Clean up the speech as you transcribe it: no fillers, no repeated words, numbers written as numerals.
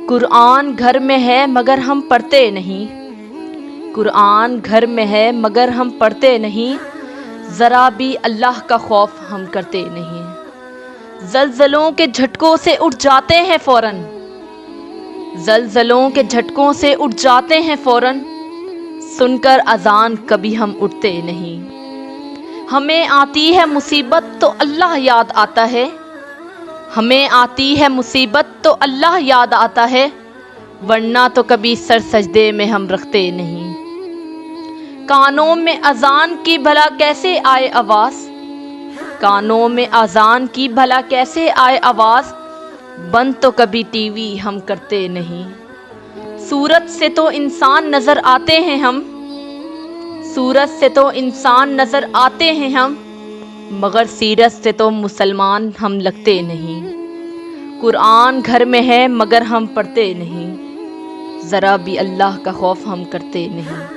قرآن گھر میں ہے مگر ہم پڑھتے نہیں، قرآن گھر میں ہے مگر ہم پڑھتے نہیں، ذرا بھی اللہ کا خوف ہم کرتے نہیں۔ زلزلوں کے جھٹکوں سے اٹھ جاتے ہیں فوراً، زلزلوں کے جھٹکوں سے اٹھ جاتے ہیں فوراً، سن کر اذان کبھی ہم اٹھتے نہیں۔ ہمیں آتی ہے مصیبت تو اللہ یاد آتا ہے، ہمیں آتی ہے مصیبت تو اللہ یاد آتا ہے، ورنہ تو کبھی سر سجدے میں ہم رکھتے نہیں۔ کانوں میں اذان کی بھلا کیسے آئے آواز، کانوں میں اذان کی بھلا کیسے آئے آواز، بند تو کبھی ٹی وی ہم کرتے نہیں۔ سورت سے تو انسان نظر آتے ہیں ہم، سورت سے تو انسان نظر آتے ہیں ہم، مگر سیرت سے تو مسلمان ہم لگتے نہیں۔ قرآن گھر میں ہے مگر ہم پڑھتے نہیں، ذرا بھی اللہ کا خوف ہم کرتے نہیں۔